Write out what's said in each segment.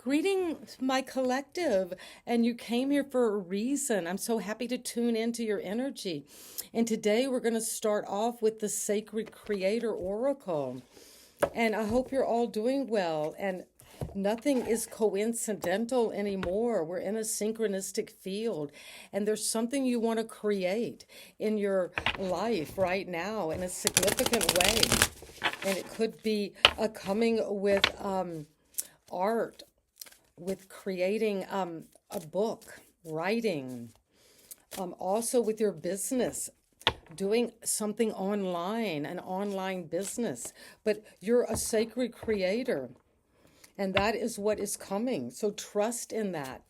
Greetings, my collective, and you came here for a reason. I'm so happy to tune into your energy. And today we're going to start off with the Sacred Creator Oracle. And I hope you're all doing well. And nothing is coincidental anymore. We're in a synchronistic field, and there's something you want to create in your life right now in a significant way. And it could be coming with art, with creating a book, writing, also with your business, doing something online, an online business. But you're a sacred creator, and that is what is coming. So trust in that.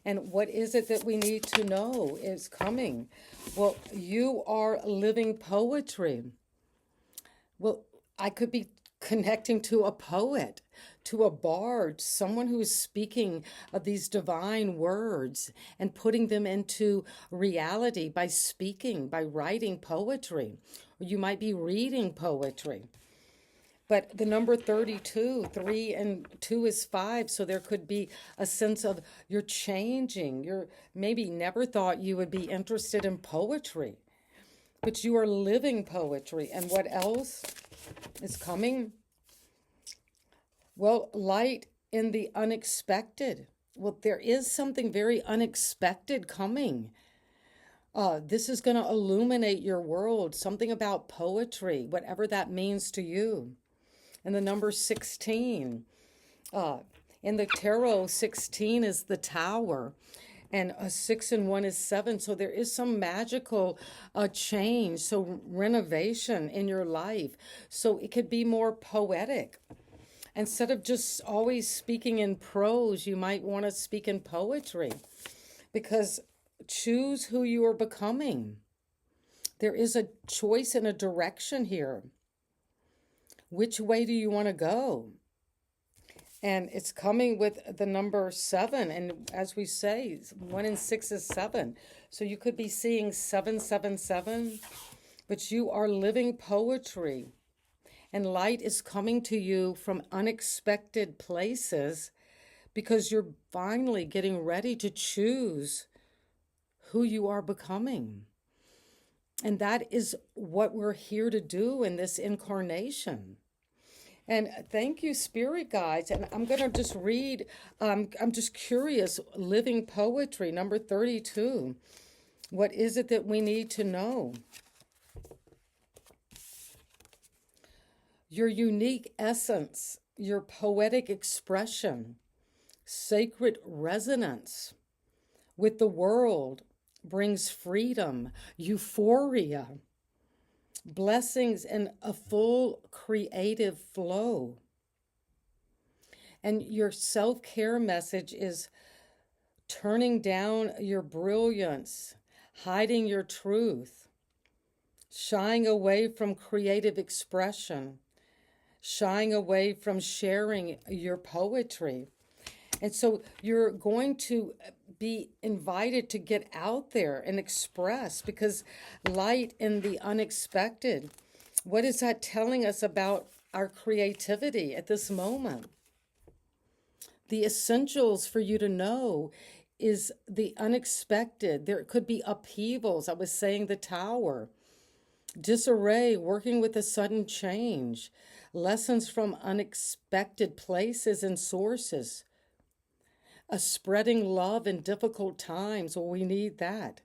And what is it that we need to know is coming? Well, you are living poetry. Well, I could be connecting to a poet, to a bard, someone who is speaking of these divine words and putting them into reality by speaking, by writing poetry. Or you might be reading poetry. But the number 32, 3 and 2 is 5, so there could be a sense of you're changing. You're maybe never thought you would be interested in poetry, but you are living poetry. And what else is coming? Well, light in the unexpected. Well, there is something very unexpected coming. This is going to illuminate your world, something about poetry, whatever that means to you. And the number 16. In the tarot, 16 is the tower. And 6 and 1 is 7. So there is some magical change, so renovation in your life. So it could be more poetic. Instead of just always speaking in prose, you might want to speak in poetry. Because choose who you are becoming. There is a choice and a direction here. Which way do you want to go? And it's coming with the number 7. And as we say, 1 and 6 is 7. So you could be seeing 777, but you are living poetry. And light is coming to you from unexpected places because you're finally getting ready to choose who you are becoming. And that is what we're here to do in this incarnation. And thank you, spirit guides. And I'm going to just read, I'm just curious, living poetry, number 32. What is it that we need to know? Your unique essence, your poetic expression, sacred resonance with the world brings freedom, euphoria, blessings, and a full creative flow. And your self-care message is turning down your brilliance, hiding your truth, shying away from creative expression, shying away from sharing your poetry. And so you're going to be invited to get out there and express, because light in the unexpected, what is that telling us about our creativity at this moment? The essentials for you to know is the unexpected. There could be upheavals. I was saying the tower. Disarray, working with a sudden change. Lessons from unexpected places and sources. Spreading love in difficult times. Well, we need that.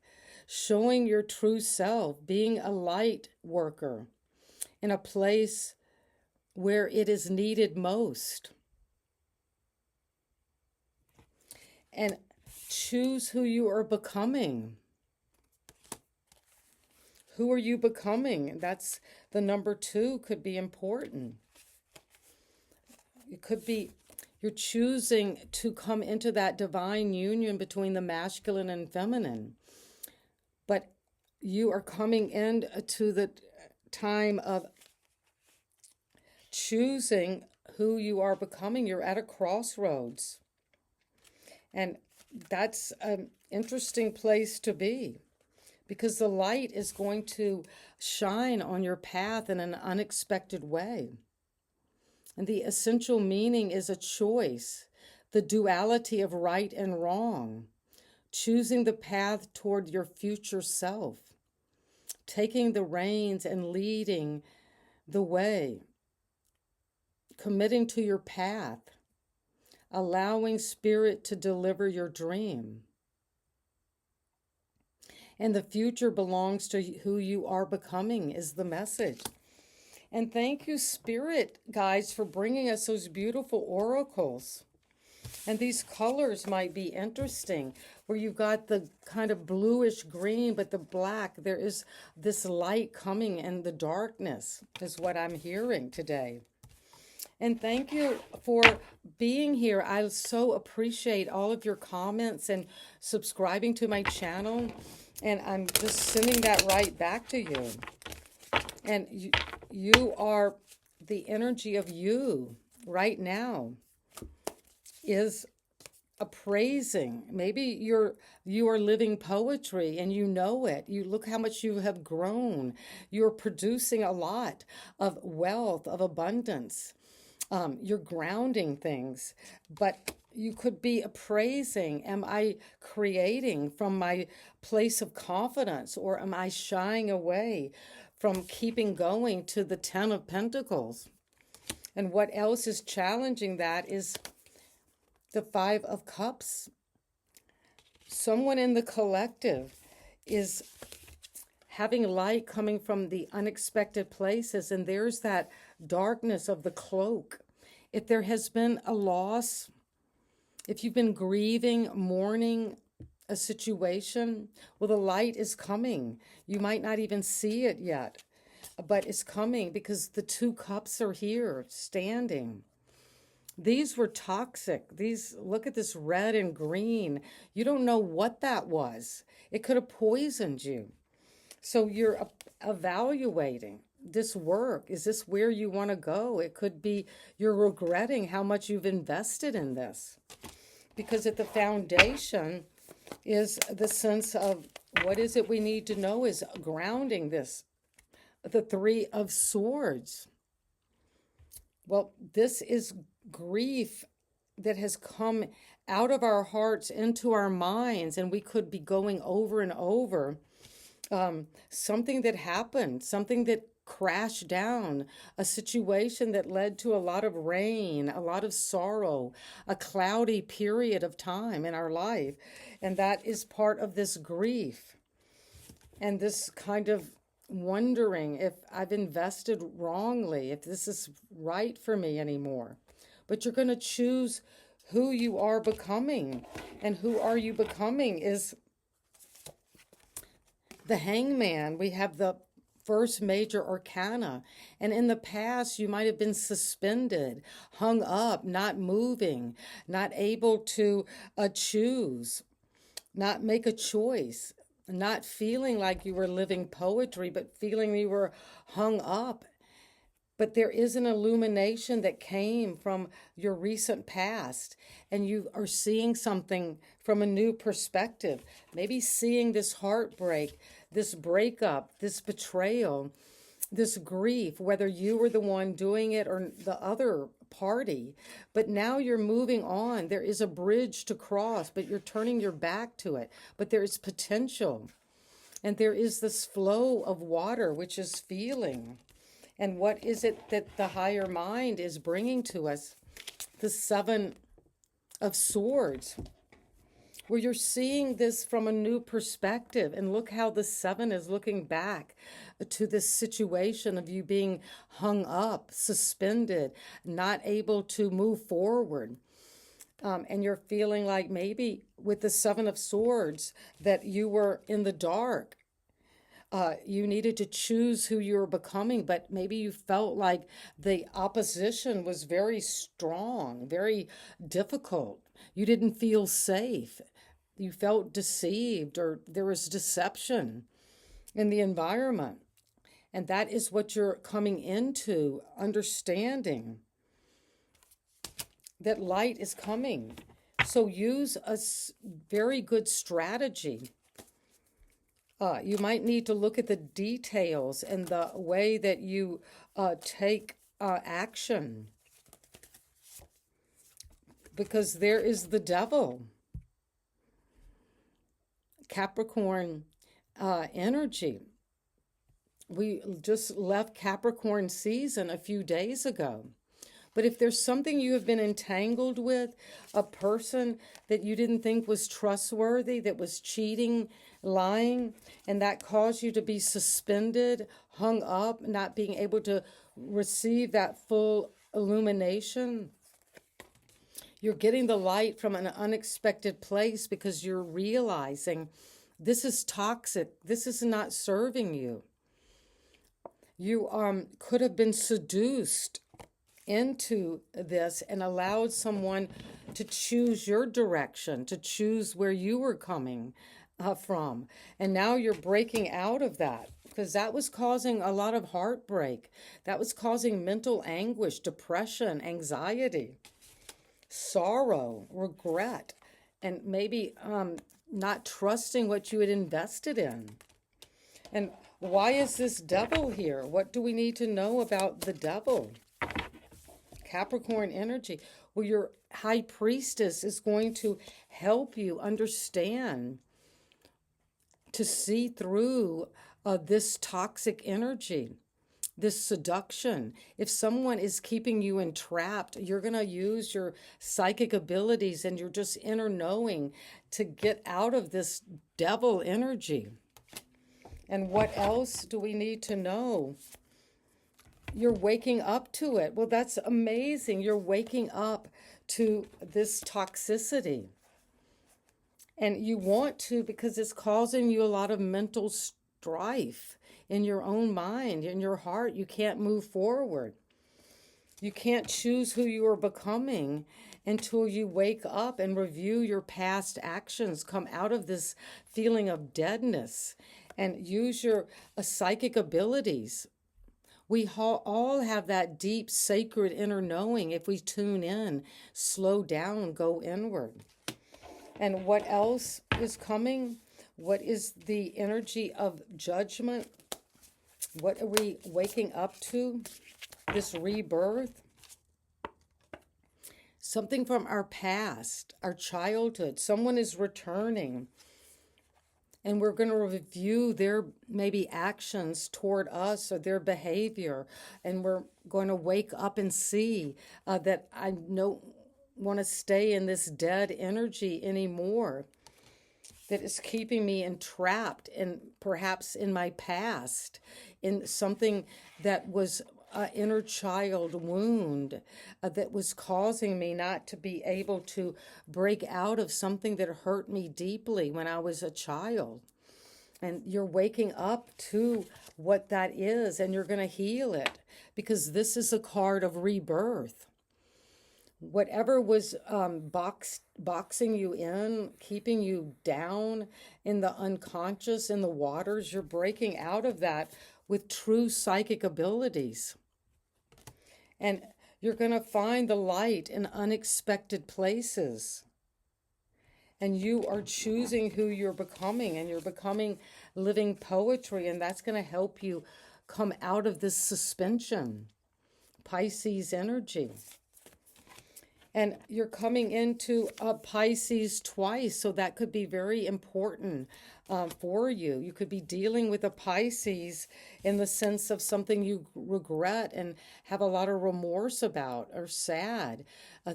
Showing your true self. Being a light worker in a place where it is needed most. And choose who you are becoming. Who are you becoming? That's the number 2 could be important. It could be you're choosing to come into that divine union between the masculine and feminine. But you are coming into the time of choosing who you are becoming. You're at a crossroads. And that's an interesting place to be, because the light is going to shine on your path in an unexpected way. And the essential meaning is a choice. the duality of right and wrong, choosing the path toward your future self, taking the reins and leading the way, committing to your path, allowing spirit to deliver your dream. And the future belongs to who you are becoming is the message. And thank you, Spirit, guys, for bringing us those beautiful oracles. And these colors might be interesting, where you've got the kind of bluish green, but the black. There is this light coming in the darkness, is what I'm hearing today. And thank you for being here. I so appreciate all of your comments and subscribing to my channel. And I'm just sending that right back to you. And you are the energy of you right now is appraising. Maybe you are living poetry and you know it. You look how much you have grown. You're producing a lot of wealth, of abundance. You're grounding things, but you could be appraising, am I creating from my place of confidence, or am I shying away from keeping going to the 10 of Pentacles? And what else is challenging that is the 5 of Cups. Someone in the collective is having light coming from the unexpected places, and there's that darkness of the cloak. If there has been a loss, if you've been grieving, mourning a situation, well, the light is coming. You might not even see it yet, but it's coming because the 2 cups are here standing. These were toxic. Look at this red and green. You don't know what that was. It could have poisoned you. So you're evaluating this work. Is this where you want to go? It could be you're regretting how much you've invested in this. Because at the foundation is the sense of what is it we need to know is grounding this. The 3 of Swords. Well, this is grief that has come out of our hearts into our minds, and we could be going over and over something that happened, something that crashed down, a situation that led to a lot of rain, a lot of sorrow, a cloudy period of time in our life. And that is part of this grief and this kind of wondering if I've invested wrongly, if this is right for me anymore. But you're going to choose who you are becoming. And who are you becoming is the Hangman. We have the first major arcana. And in the past, you might have been suspended, hung up, not moving, not able to choose, not make a choice, not feeling like you were living poetry, but feeling you were hung up. But there is an illumination that came from your recent past, and you are seeing something from a new perspective. Maybe seeing this heartbreak, this breakup, this betrayal, this grief, whether you were the one doing it or the other party. But now you're moving on. There is a bridge to cross, but you're turning your back to it. But there is potential. And there is this flow of water, which is feeling. And what is it that the higher mind is bringing to us? The 7 of Swords, where you're seeing this from a new perspective. And look how the 7 is looking back to this situation of you being hung up, suspended, not able to move forward. And you're feeling like maybe with the 7 of Swords that you were in the dark. You needed to choose who you were becoming, but maybe you felt like the opposition was very strong, very difficult. You didn't feel safe. You felt deceived, or there was deception in the environment. And that is what you're coming into, understanding that light is coming. So use a very good strategy. You might need to look at the details and the way that you take action. because there is the devil. Capricorn energy. We just left Capricorn season a few days ago. But if there's something you have been entangled with, a person that you didn't think was trustworthy, that was cheating, lying, and that caused you to be suspended, hung up, not being able to receive that full illumination, you're getting the light from an unexpected place because you're realizing this is toxic. This is not serving you. You could have been seduced into this and allowed someone to choose your direction, to choose where you were coming from. And now you're breaking out of that because that was causing a lot of heartbreak. That was causing mental anguish, depression, anxiety, sorrow, regret, and maybe not trusting what you had invested in. And why is this devil here? What do we need to know about the devil? Capricorn energy. Well, your high priestess is going to help you understand, to see through this toxic energy, this seduction. If someone is keeping you entrapped, you're going to use your psychic abilities and your just inner knowing to get out of this devil energy. And what else do we need to know? You're waking up to it. Well, that's amazing. You're waking up to this toxicity. And you want to because it's causing you a lot of mental strife in your own mind, in your heart. You can't move forward. You can't choose who you are becoming until you wake up and review your past actions, come out of this feeling of deadness, and use your psychic abilities. We all have that deep, sacred inner knowing if we tune in, slow down, go inward. And what else is coming? What is the energy of judgment? What are we waking up to? This rebirth? Something from our past, our childhood. Someone is returning. And we're going to review their maybe actions toward us or their behavior. And we're going to wake up and see that I don't want to stay in this dead energy anymore. That is keeping me entrapped in perhaps in my past, in something that was an inner child wound that was causing me not to be able to break out of something that hurt me deeply when I was a child. And you're waking up to what that is, and you're going to heal it because this is a card of rebirth. Whatever was boxing you in, keeping you down in the unconscious, in the waters, you're breaking out of that with true psychic abilities. And you're going to find the light in unexpected places. And you are choosing who you're becoming, and you're becoming living poetry, and that's going to help you come out of this suspension. Pisces energy. And you're coming into a Pisces twice, so that could be very important for you. You could be dealing with a Pisces in the sense of something you regret and have a lot of remorse about or sad.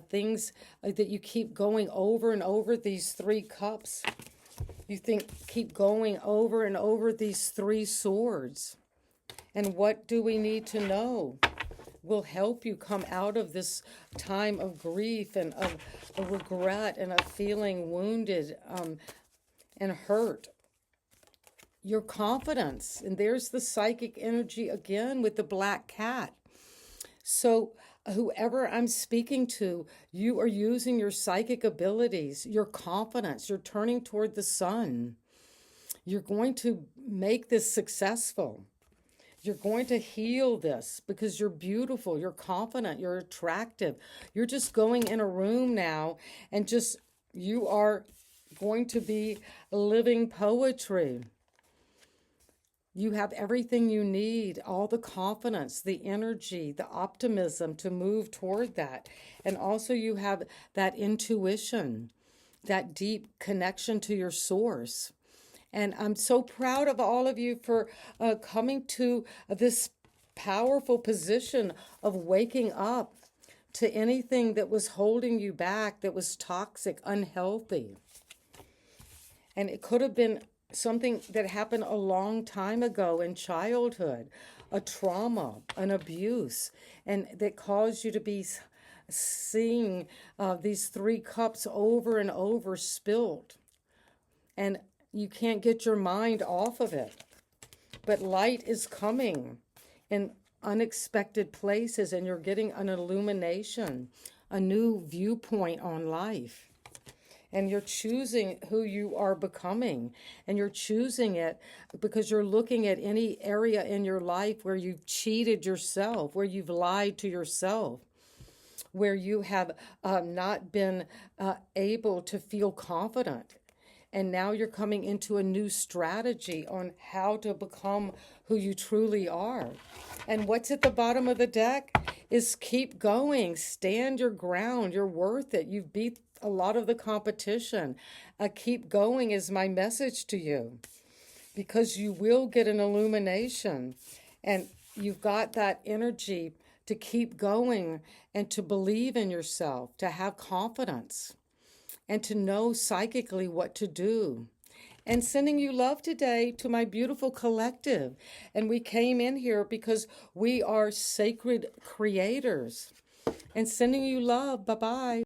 Things that you keep going over and over, these 3 cups. You keep going over and over these 3 swords. And what do we need to know? Will help you come out of this time of grief and of a regret and of feeling wounded and hurt. Your confidence, and there's the psychic energy again with the black cat. So whoever I'm speaking to, you are using your psychic abilities, your confidence, you're turning toward the sun. You're going to make this successful. You're going to heal this because you're beautiful, you're confident, you're attractive. You're just going in a room now and you are going to be living poetry. You have everything you need, all the confidence, the energy, the optimism to move toward that. And also you have that intuition, that deep connection to your source. And I'm so proud of all of you for coming to this powerful position of waking up to anything that was holding you back, that was toxic, unhealthy. And it could have been something that happened a long time ago in childhood, a trauma, an abuse, and that caused you to be seeing these 3 cups over and over spilled. And you can't get your mind off of it. But light is coming in unexpected places, and you're getting an illumination, a new viewpoint on life. And you're choosing who you are becoming. And you're choosing it because you're looking at any area in your life where you've cheated yourself, where you've lied to yourself, where you have not been able to feel confident. And now you're coming into a new strategy on how to become who you truly are. And what's at the bottom of the deck is keep going. Stand your ground. You're worth it. You've beat a lot of the competition. Keep going is my message to you, because you will get an illumination. And you've got that energy to keep going and to believe in yourself, to have confidence, and to know psychically what to do. And sending you love today to my beautiful collective. And we came in here because we are sacred creators. And sending you love. Bye-bye.